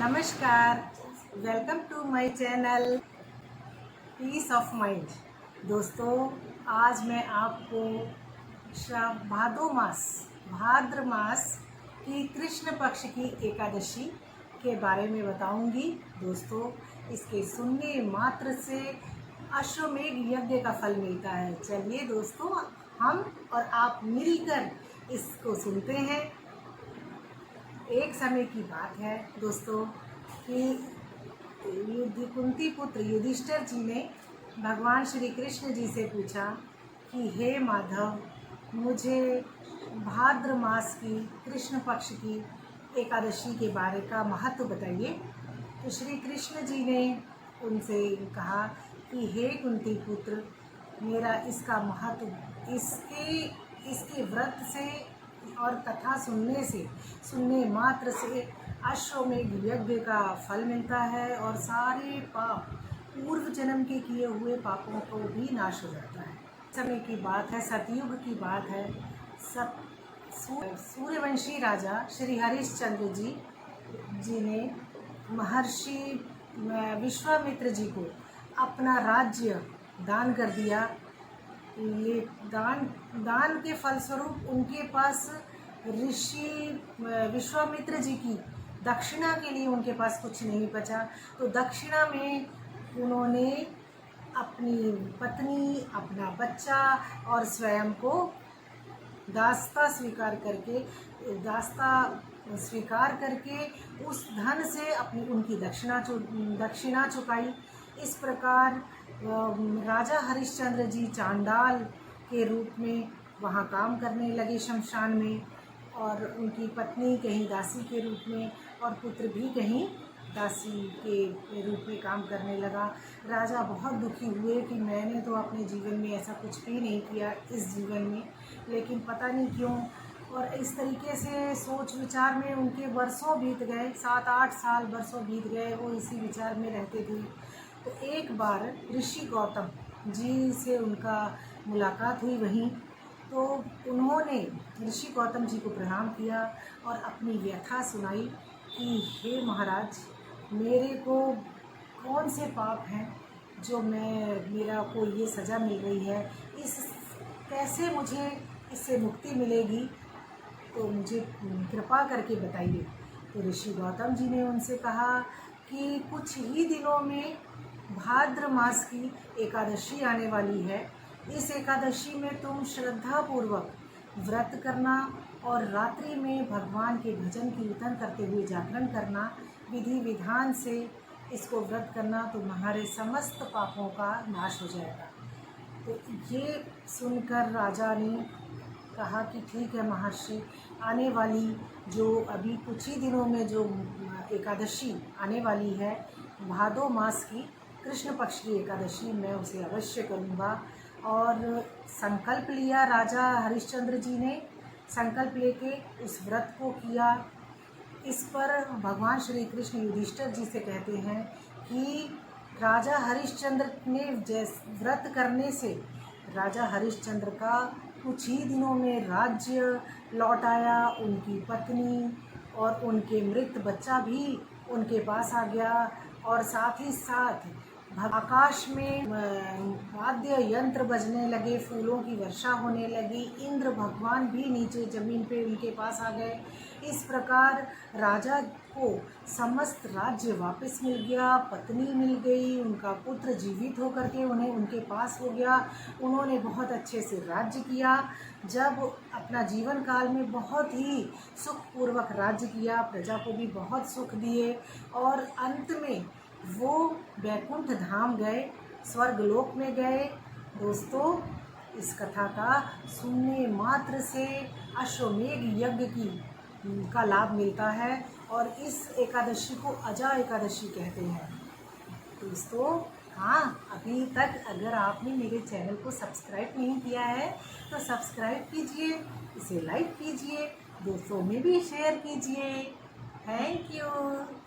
नमस्कार, welcome to my channel peace of mind. दोस्तों, आज मैं आपको भाद्र मास की कृष्ण पक्ष की एकादशी के बारे में बताऊंगी। दोस्तों, इसके सुनने मात्र से अश्वमेघ यज्ञ का फल मिलता है। चलिए दोस्तों, हम और आप मिलकर इसको सुनते हैं। एक समय की बात है दोस्तों कि कुंती पुत्र युधिष्ठिर जी ने भगवान श्री कृष्ण जी से पूछा कि हे माधव, मुझे भाद्र मास की कृष्ण पक्ष की एकादशी के बारे का महत्व बताइए। तो श्री कृष्ण जी ने उनसे कहा कि हे कुंती पुत्र, मेरा इसका महत्व इसके व्रत से और कथा सुनने मात्र से अश्वमेध यज्ञ का फल मिलता है और सारे पाप, पूर्व जन्म के किए हुए पापों को भी नाश हो जाता है। समय की बात है, सतयुग की बात है। सूर्यवंशी राजा श्री हरिश्चंद्र जी ने महर्षि विश्वामित्र जी को अपना राज्य दान कर दिया। ये दान के फलस्वरूप उनके पास ऋषि विश्वामित्र जी की दक्षिणा के लिए उनके पास कुछ नहीं बचा। तो दक्षिणा में उन्होंने अपनी पत्नी, अपना बच्चा और स्वयं को दास्ता स्वीकार करके उस धन से उनकी दक्षिणा चुकाई। इस प्रकार राजा हरिश्चंद्र जी चांडाल के रूप में वहाँ काम करने लगे शमशान में, और उनकी पत्नी कहीं दासी के रूप में और पुत्र भी कहीं दासी के रूप में काम करने लगा। राजा बहुत दुखी हुए कि मैंने तो अपने जीवन में ऐसा कुछ भी नहीं किया इस जीवन में, लेकिन पता नहीं क्यों। और इस तरीके से सोच विचार में उनके वर्षों बीत गए, 7-8 साल वर्षों बीत गए, वो इसी विचार में रहते थे। तो एक बार ऋषि गौतम जी से उनका मुलाकात हुई वहीं। तो उन्होंने ऋषि गौतम जी को प्रणाम किया और अपनी व्यथा सुनाई कि हे महाराज, मेरे को कौन से पाप हैं जो मेरा को ये सज़ा मिल रही है, कैसे मुझे इससे मुक्ति मिलेगी, तो मुझे कृपा करके बताइए। तो ऋषि गौतम जी ने उनसे कहा कि कुछ ही दिनों में भाद्र मास की एकादशी आने वाली है। इस एकादशी में तुम श्रद्धापूर्वक व्रत करना और रात्रि में भगवान के भजन कीर्तन करते हुए जागरण करना, विधि विधान से इसको व्रत करना, तो तुम्हारे समस्त पापों का नाश हो जाएगा। तो ये सुनकर राजा ने कहा कि ठीक है महर्षि, आने वाली जो अभी कुछ ही दिनों में जो एकादशी आने वाली है, भादो मास की कृष्ण पक्ष की एकादशी, मैं उसे अवश्य करूँगा। और संकल्प लिया राजा हरिश्चंद्र जी ने, संकल्प लेके उस व्रत को किया। इस पर भगवान श्री कृष्ण युधिष्ठिर जी से कहते हैं कि राजा हरिश्चंद्र ने व्रत करने से राजा हरिश्चंद्र का कुछ ही दिनों में राज्य लौट आया। उनकी पत्नी और उनके मृत बच्चा भी उनके पास आ गया, और साथ ही साथ आकाश में वाद्य यंत्र बजने लगे, फूलों की वर्षा होने लगी, इंद्र भगवान भी नीचे ज़मीन पे उनके पास आ गए। इस प्रकार राजा को समस्त राज्य वापस मिल गया, पत्नी मिल गई, उनका पुत्र जीवित होकर के उनके पास हो गया। उन्होंने बहुत अच्छे से राज्य किया। जब अपना जीवन काल में बहुत ही सुखपूर्वक राज्य किया, प्रजा को भी बहुत सुख दिए, और अंत में वो वैकुंठ धाम गए, स्वर्गलोक में गए। दोस्तों, इस कथा का सुनने मात्र से अश्वमेध यज्ञ का लाभ मिलता है, और इस एकादशी को अजा एकादशी कहते हैं। दोस्तों, हाँ, अभी तक अगर आपने मेरे चैनल को सब्सक्राइब नहीं किया है तो सब्सक्राइब कीजिए, इसे लाइक कीजिए, दोस्तों में भी शेयर कीजिए। Thank you.